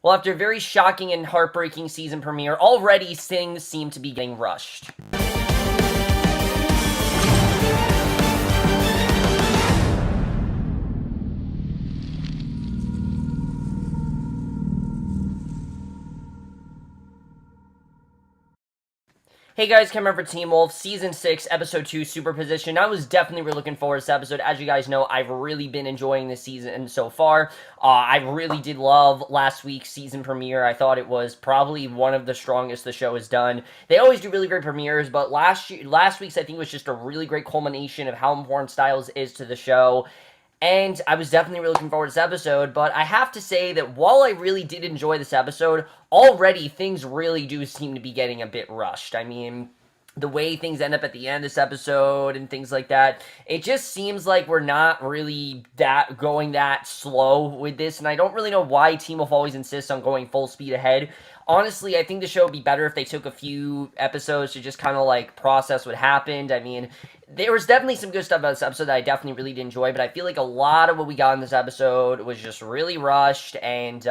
Well, after a very shocking and heartbreaking season premiere, already things seem to be getting rushed. Hey guys, Cameron for Team Wolf, Season 6, Episode 2, Superposition. I was definitely really looking forward to this episode. As you guys know, I've really been enjoying this season so far. I really did love last week's season premiere. I thought it was probably one of the strongest the show has done. They always do really great premieres, but last week's I think was just a really great culmination of how important Stiles is to the show. And I was definitely really looking forward to this episode, but I have to say that while I really did enjoy this episode, already things really do seem to be getting a bit rushed. I mean, the way things end up at the end of this episode and things like that, it just seems like we're not really going that slow with this, and I don't really know why Team Wolf always insists on going full speed ahead. Honestly, I think the show would be better if they took a few episodes to just kind of like process what happened. I mean, there was definitely some good stuff about this episode that I definitely really did enjoy, but I feel like a lot of what we got in this episode was just really rushed, and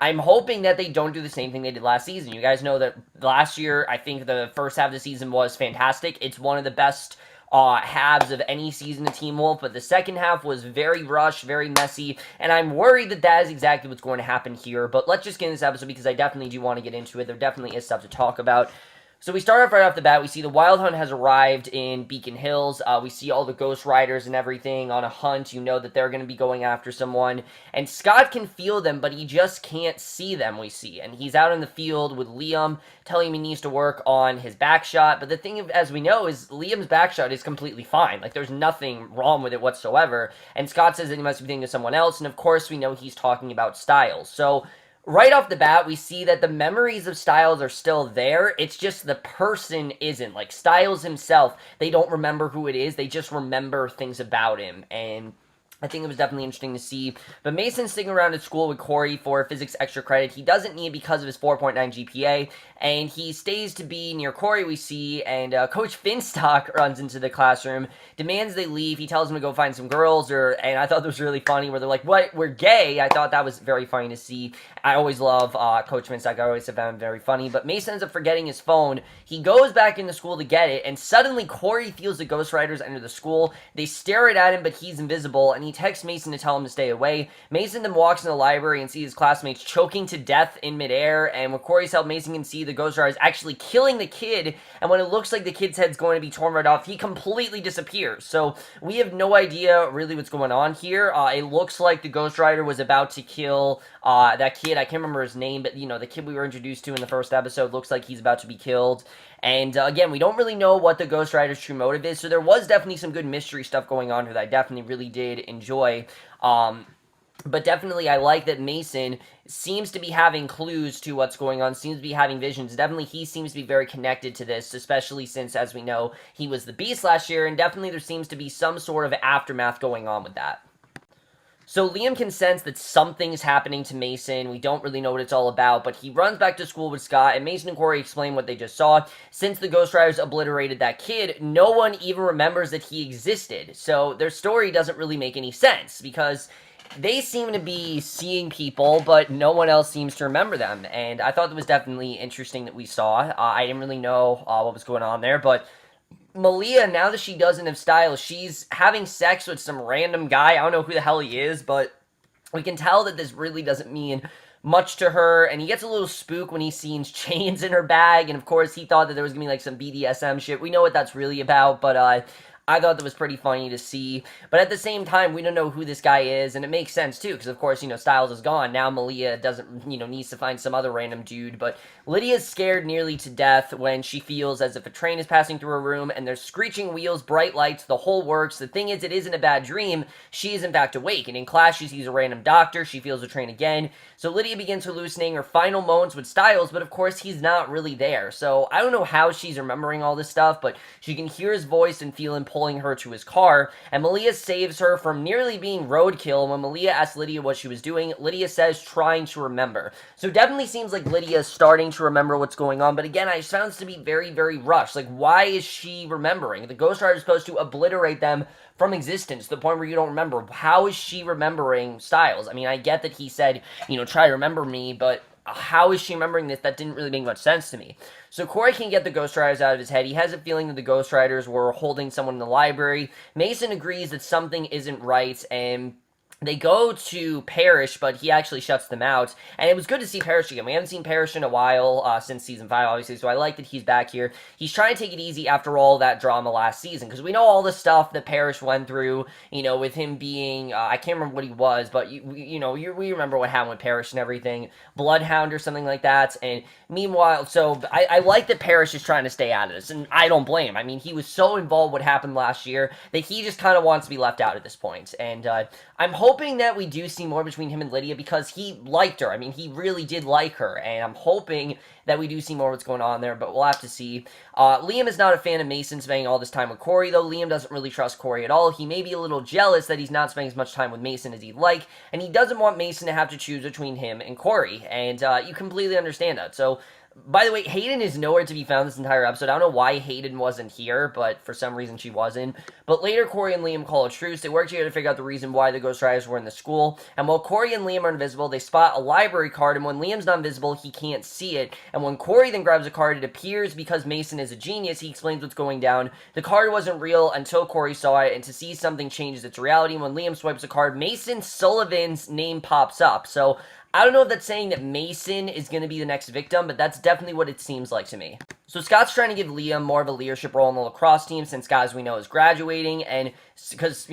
I'm hoping that they don't do the same thing they did last season. You guys know that last year, I think the first half of the season was fantastic. It's one of the best halves of any season of Team Wolf, but the second half was very rushed, very messy, and I'm worried that that is exactly what's going to happen here. But let's just get in this episode because I definitely do want to get into it. There definitely is stuff to talk about. So we start off right off the bat. We see the Wild Hunt has arrived in Beacon Hills. We see all the Ghost Riders and everything on a hunt. You know that they're going to be going after someone. And Scott can feel them, but he just can't see them, we see. And he's out in the field with Liam, telling him he needs to work on his back shot. But the thing, as we know, is Liam's back shot is completely fine. Like, there's nothing wrong with it whatsoever. And Scott says that he must be thinking of someone else. And, of course, we know he's talking about Stiles. So right off the bat, we see that the memories of Stiles are still there. It's just the person isn't. Like, Stiles himself, they don't remember who it is. They just remember things about him. And I think it was definitely interesting to see. But Mason's sticking around at school with Corey for physics extra credit. He doesn't need it because of his 4.9 GPA, and he stays to be near Corey, we see, and Coach Finstock runs into the classroom, demands they leave. He tells them to go find some girls, and I thought that was really funny, where they're like, what, we're gay? I thought that was very funny to see. I always love Coach Finstock. I always have found him very funny, but Mason ends up forgetting his phone. He goes back into school to get it, and suddenly Corey feels the Ghost Riders enter the school. They stare at him, but he's invisible, and he texts Mason to tell him to stay away. Mason then walks in the library and sees his classmates choking to death in midair, and with Corey's help, Mason can see the Ghost Riders actually killing the kid, and when it looks like the kid's head's going to be torn right off, he completely disappears. So we have no idea really what's going on here. It looks like the Ghost Rider was about to kill that kid. I can't remember his name, but you know, the kid we were introduced to in the first episode looks like he's about to be killed. And again, we don't really know what the Ghost Rider's true motive is, so there was definitely some good mystery stuff going on here that I definitely really did enjoy. But definitely I like that Mason seems to be having clues to what's going on, seems to be having visions. Definitely he seems to be very connected to this, especially since, as we know, he was the Beast last year, and definitely there seems to be some sort of aftermath going on with that. So Liam can sense that something's happening to Mason. We don't really know what it's all about, but he runs back to school with Scott, and Mason and Corey explain what they just saw. Since the Ghost Riders obliterated that kid, no one even remembers that he existed. So their story doesn't really make any sense, because they seem to be seeing people, but no one else seems to remember them. And I thought that was definitely interesting that we saw. I didn't really know what was going on there, but Malia, now that she doesn't have Stiles, she's having sex with some random guy. I don't know who the hell he is, but we can tell that this really doesn't mean much to her, and he gets a little spook when he sees chains in her bag, and of course he thought that there was gonna be like some BDSM shit. We know what that's really about, but I thought that was pretty funny to see. But at the same time, we don't know who this guy is, and it makes sense too, because of course, you know, Stiles is gone. Now Malia doesn't, you know, needs to find some other random dude. But Lydia's scared nearly to death when she feels as if a train is passing through her room, and there's screeching wheels, bright lights, the whole works. The thing is, it isn't a bad dream. She is in fact awake, and in class she sees a random doctor. She feels the train again. So Lydia begins hallucinating her final moments with Stiles, but of course he's not really there. So I don't know how she's remembering all this stuff, but she can hear his voice and feel him pulling her to his car, and Malia saves her from nearly being roadkill. When Malia asks Lydia what she was doing, Lydia says trying to remember. So definitely seems like Lydia is starting to remember what's going on, but again, I just found this to be very, very rushed. Like, why is she remembering? The Ghost Rider is supposed to obliterate them from existence to the point where you don't remember. How is she remembering Stiles? I mean, I get that he said, try to remember me, but how is she remembering this? That didn't really make much sense to me. So Corey can get the Ghost Riders out of his head. He has a feeling that the Ghost Riders were holding someone in the library. Mason agrees that something isn't right, and they go to Parrish, but he actually shuts them out. And it was good to see Parrish again. We haven't seen Parrish in a while, since Season 5, obviously, so I like that he's back here. He's trying to take it easy after all that drama last season, because we know all the stuff that Parrish went through, with him being, I can't remember what he was, but, we remember what happened with Parrish and everything. Bloodhound or something like that. And meanwhile, so I like that Parrish is trying to stay out of this, and I don't blame him. I mean, he was so involved with what happened last year that he just kind of wants to be left out at this point. And I'm hoping that we do see more between him and Lydia, because he liked her. I mean, he really did like her, and I'm hoping that we do see more of what's going on there, but we'll have to see. Liam is not a fan of Mason spending all this time with Corey, though. Liam doesn't really trust Corey at all. He may be a little jealous that he's not spending as much time with Mason as he'd like, and he doesn't want Mason to have to choose between him and Corey, and you completely understand that. So, by the way, Hayden is nowhere to be found this entire episode. I don't know why Hayden wasn't here, but for some reason she wasn't. But later, Corey and Liam call a truce. They work together to figure out the reason why the Ghost Riders were in the school. And while Corey and Liam are invisible, they spot a library card, and when Liam's not invisible, he can't see it. And when Corey then grabs a card, it appears because Mason is a genius. He explains what's going down. The card wasn't real until Corey saw it, and to see something changes its reality. And when Liam swipes a card, Mason Sullivan's name pops up. So I don't know if that's saying that Mason is going to be the next victim, but that's definitely what it seems like to me. So Scott's trying to give Liam more of a leadership role in the lacrosse team, since Scott, as we know, is graduating, and because,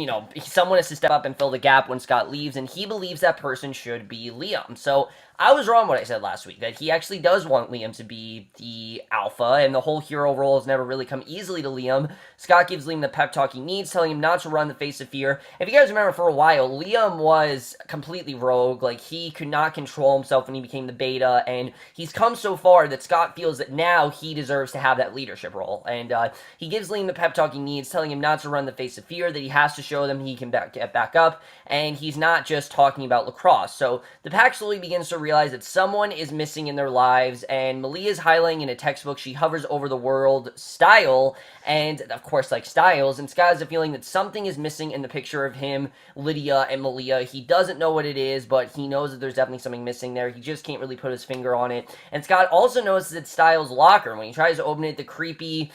someone has to step up and fill the gap when Scott leaves, and he believes that person should be Liam. So I was wrong what I said last week, that he actually does want Liam to be the alpha, and the whole hero role has never really come easily to Liam. Scott gives Liam the pep talk he needs, telling him not to run the face of fear. If you guys remember, for a while, Liam was completely rogue. Like, he could not control himself when he became the beta, and he's come so far that Scott feels that now he deserves to have that leadership role. And he gives Liam the pep talk he needs, telling him not to run the face of fear, that he has to show them he can get back up, and he's not just talking about lacrosse. So the pack slowly begins to realize that someone is missing in their lives, and Malia's highlighting in a textbook. She hovers over the word style, and of course, like Stiles, and Scott has a feeling that something is missing in the picture of him, Lydia, and Malia. He doesn't know what it is, but he knows that there's definitely something missing there. He just can't really put his finger on it. And Scott also notices it's Stiles' locker. When he tries to open it, the creepy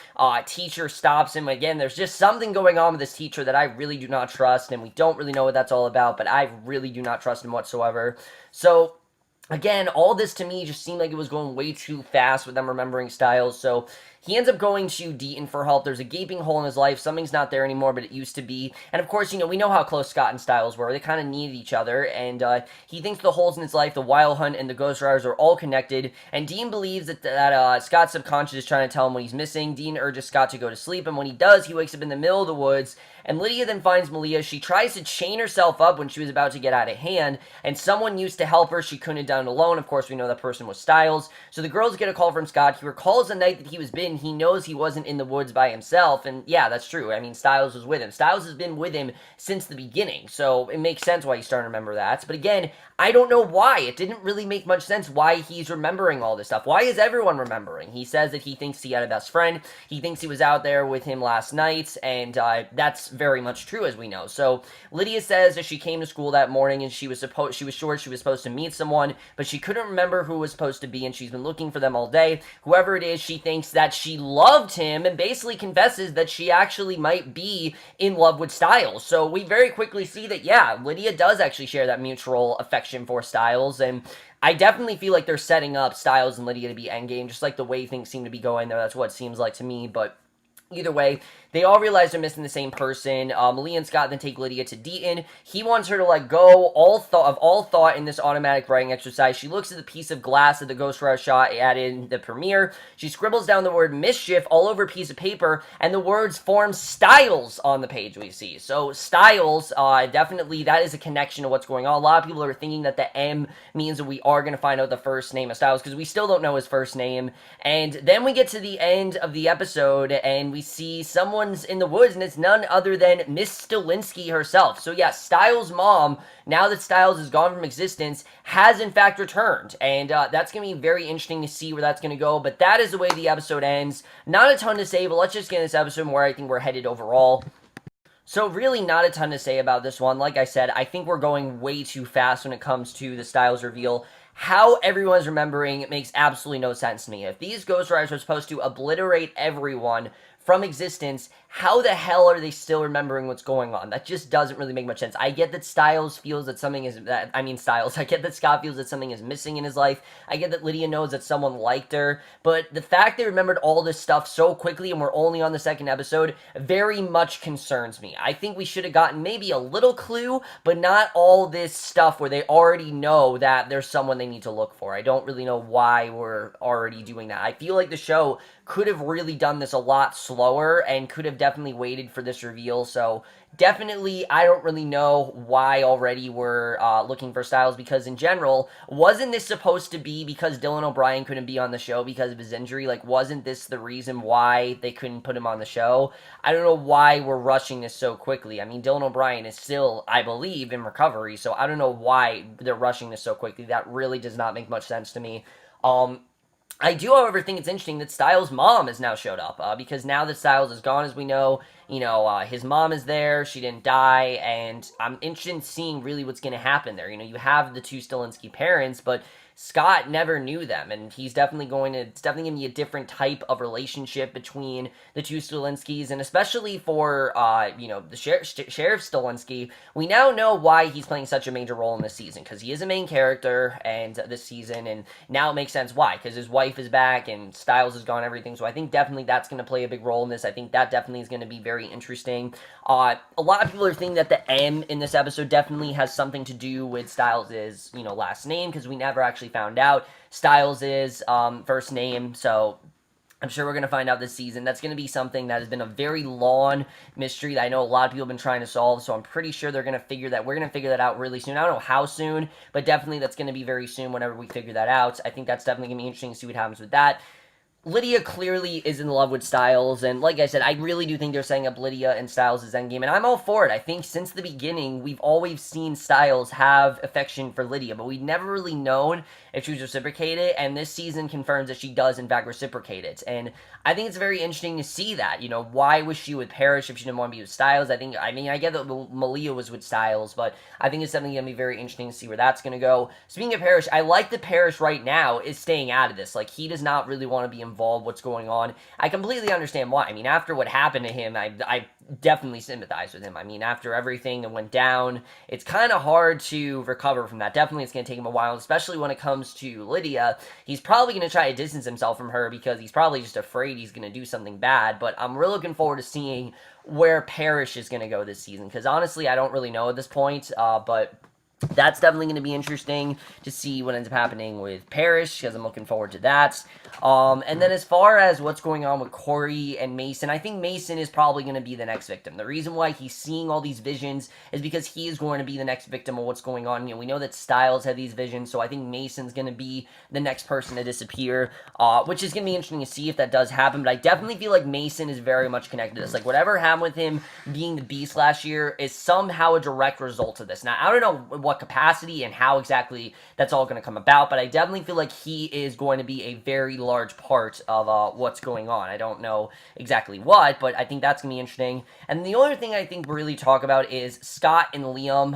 teacher stops him. Again, there's just something going on with this teacher that I really do not trust, and we don't really know what that's all about, but I really do not trust him whatsoever. So again, all this to me just seemed like it was going way too fast with them remembering Stiles, so he ends up going to Deaton for help. There's a gaping hole in his life. Something's not there anymore, but it used to be. And of course, we know how close Scott and Stiles were. They kind of needed each other, and he thinks the holes in his life, the Wild Hunt, and the Ghost Riders are all connected, and Dean believes that Scott's subconscious is trying to tell him what he's missing. Dean urges Scott to go to sleep, and when he does, he wakes up in the middle of the woods, and Lydia then finds Malia. She tries to chain herself up when she was about to get out of hand, and someone used to help her. She couldn't have done it alone. Of course, we know that person was Stiles. So the girls get a call from Scott. He recalls the night that he was bitten. He knows he wasn't in the woods by himself, and yeah, that's true. I mean, Stiles was with him. Stiles has been with him since the beginning, so it makes sense why he's starting to remember that. But again, I don't know why. It didn't really make much sense why he's remembering all this stuff. Why is everyone remembering? He says that he thinks he had a best friend. He thinks he was out there with him last night, and that's very much true, as we know. So Lydia says that she came to school that morning, and she was sure she was supposed to meet someone, but she couldn't remember who it was supposed to be, and she's been looking for them all day. Whoever it is, she thinks that she loved him, and basically confesses that she actually might be in love with Stiles. So we very quickly see that, yeah, Lydia does actually share that mutual affection for Stiles, and I definitely feel like they're setting up Stiles and Lydia to be endgame, just like the way things seem to be going there. That's what it seems like to me, but either way, they all realize they're missing the same person. Malia and Scott then take Lydia to Deaton. He wants her to let go all thought in this automatic writing exercise. She looks at the piece of glass that the Ghost Rider shot at in the premiere. She scribbles down the word mischief all over a piece of paper, and the words form Stiles on the page we see. So Stiles, definitely, that is a connection to what's going on. A lot of people are thinking that the M means that we are going to find out the first name of Stiles, because we still don't know his first name. And then we get to the end of the episode, and we see someone someone's in the woods, and it's none other than Miss Stilinski herself. So yeah, Stiles' mom, now that Stiles is gone from existence, has in fact returned, and that's going to be very interesting to see where that's going to go. But that is the way the episode ends. Not a ton to say, but let's just get in this episode and where I think we're headed overall. So really not a ton to say about this one. Like I said, I think we're going way too fast when it comes to the Stiles reveal. How everyone's remembering it makes absolutely no sense to me. If these Ghost Riders are supposed to obliterate everyone from existence, how the hell are they still remembering what's going on? That just doesn't really make much sense. I get that Stiles feels that something is, I get that Scott feels that something is missing in his life. I get that Lydia knows that someone liked her, but the fact they remembered all this stuff so quickly and we're only on the second episode very much concerns me. I think we should have gotten maybe a little clue, but not all this stuff where they already know that there's someone they need to look for. I don't really know why we're already doing that. I feel like the show could have really done this a lot slower and could have definitely waited for this reveal. So definitely, I don't really know why already we're looking for Stiles, because in general, wasn't this supposed to be because Dylan O'Brien couldn't be on the show because of his injury? Like, wasn't this the reason why they couldn't put him on the show? I don't know why we're rushing this so quickly. I mean, Dylan O'Brien is still, I believe, in recovery, so I don't know why they're rushing this so quickly. That really does not make much sense to me. I do, however, think it's interesting that Stiles' mom has now showed up, because now that Stiles is gone, as we know, his mom is there, she didn't die, and I'm interested in seeing really what's going to happen there. You have the two Stilinski parents, but Scott never knew them, and it's definitely going to be a different type of relationship between the two Stilinskis, and especially for, the Sheriff Stilinski, we now know why he's playing such a major role in this season, because he is a main character, and this season, and now it makes sense why, because his wife is back, and Stiles is gone, everything, so I think definitely that's going to play a big role in this. I think that definitely is going to be very interesting. A lot of people are thinking that the M in this episode definitely has something to do with Stiles' last name, because we never actually found out Stiles' first name, so I'm sure we're going to find out this season. That's going to be something that has been a very long mystery that I know a lot of people have been trying to solve, so I'm pretty sure we're going to figure that out really soon. I don't know how soon, but definitely that's going to be very soon whenever we figure that out. I think that's definitely going to be interesting to see what happens with that. Lydia clearly is in love with Stiles, and like I said, I really do think they're setting up Lydia and Stiles' endgame, and I'm all for it. I think since the beginning, we've always seen Stiles have affection for Lydia, but we've never really known if she was reciprocated, and this season confirms that she does, in fact, reciprocate it, and I think it's very interesting to see that. Why was she with Parrish if she didn't want to be with Stiles? I get that Malia was with Stiles, but I think it's something going to be very interesting to see where that's going to go. Speaking of Parrish, I like that Parrish right now is staying out of this. Like, he does not really want to be involved what's going on. I completely understand why. I mean, after what happened to him, I definitely sympathize with him. I mean, after everything that went down, it's kind of hard to recover from that. Definitely it's going to take him a while, especially when it comes to Lydia. He's probably going to try to distance himself from her because he's probably just afraid he's going to do something bad, but I'm really looking forward to seeing where Parrish is going to go this season, because honestly, I don't really know at this point, but that's definitely going to be interesting to see what ends up happening with Parrish, because I'm looking forward to that. And then as far as what's going on with Corey and Mason, I think Mason is probably going to be the next victim. The reason why he's seeing all these visions is because he is going to be the next victim of what's going on. We know that Stiles had these visions, so I think Mason's going to be the next person to disappear, which is going to be interesting to see if that does happen. But I definitely feel like Mason is very much connected to this. Like, whatever happened with him being the Beast last year is somehow a direct result of this. Now, I don't know what capacity and how exactly that's all going to come about, but I definitely feel like he is going to be a very large part of what's going on. I don't know exactly what, but I think that's going to be interesting. And the other thing I think we really talk about is Scott and Liam.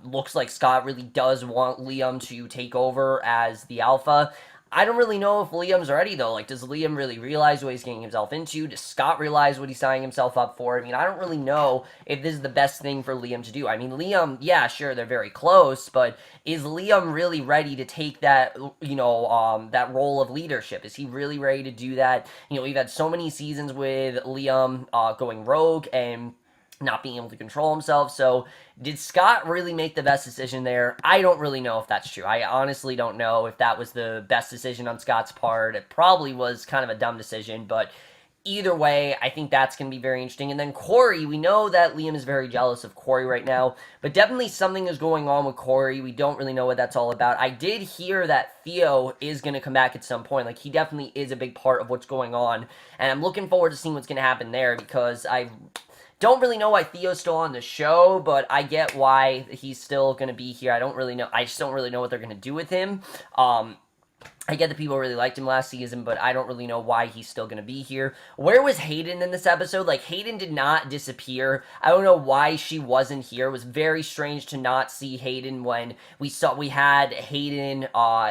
Looks like Scott really does want Liam to take over as the alpha. I don't really know if Liam's ready, though. Like, does Liam really realize what he's getting himself into? Does Scott realize what he's signing himself up for? I mean, I don't really know if this is the best thing for Liam to do. I mean, Liam, yeah, sure, they're very close, but is Liam really ready to take that, that role of leadership? Is he really ready to do that? We've had so many seasons with Liam going rogue and not being able to control himself. So did Scott really make the best decision there? I don't really know if that's true. I honestly don't know if that was the best decision on Scott's part. It probably was kind of a dumb decision, but Either way, I think that's going to be very interesting. And then Corey, we know that Liam is very jealous of Corey right now, but definitely something is going on with Corey. We don't really know what that's all about. I did hear that Theo is going to come back at some point. Like, he definitely is a big part of what's going on, and I'm looking forward to seeing what's going to happen there, because I don't really know why Theo's still on the show, but I get why he's still going to be here. I don't really know. I just don't really know what they're going to do with him. I get that people really liked him last season, but I don't really know why he's still going to be here. Where was Hayden in this episode? Like, Hayden did not disappear. I don't know why she wasn't here. It was very strange to not see Hayden when we had Hayden,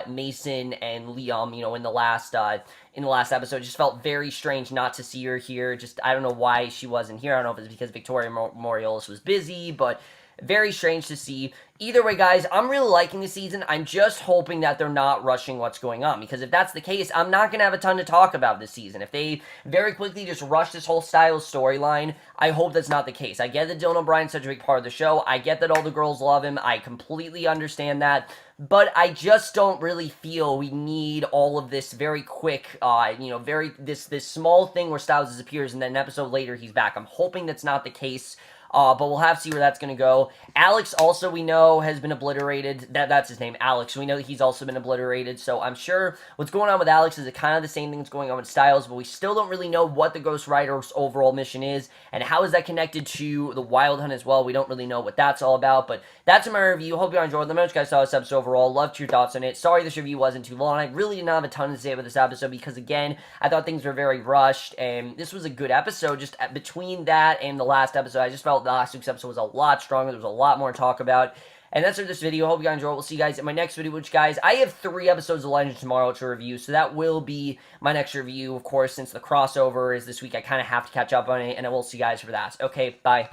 Mason, and Liam, you know, in the last episode. It just felt very strange not to see her here. Just, I don't know why she wasn't here. I don't know if it's because Victoria Moriolis was busy, but very strange to see. Either way, guys, I'm really liking the season. I'm just hoping that they're not rushing what's going on, because if that's the case, I'm not going to have a ton to talk about this season. If they very quickly just rush this whole Stiles storyline, I hope that's not the case. I get that Dylan O'Brien's such a big part of the show. I get that all the girls love him. I completely understand that. But I just don't really feel we need all of this very quick, this small thing where Stiles disappears and then an episode later he's back. I'm hoping that's not the case. But we'll have to see where that's going to go. Alex also, we know, has been obliterated. That's his name, Alex. We know that he's also been obliterated. So I'm sure what's going on with Alex is kind of the same thing that's going on with Stiles, but we still don't really know what the Ghost Rider's overall mission is, and how is that connected to the Wild Hunt as well. We don't really know what that's all about, but that's my review. Hope you enjoyed. Let me know what you guys saw this episode overall. Loved your thoughts on it. Sorry this review wasn't too long. I really did not have a ton to say about this episode because, again, I thought things were very rushed, and this was a good episode. Just between that and the last episode, I just felt last week's episode was a lot stronger. There was a lot more to talk about. And that's it for this video. Hope you guys enjoyed. We'll see you guys in my next video, which, guys, I have 3 episodes of Legends tomorrow to review, so that will be my next review. Of course, since the crossover is this week, I kind of have to catch up on it, and I will see you guys for that. Okay, bye.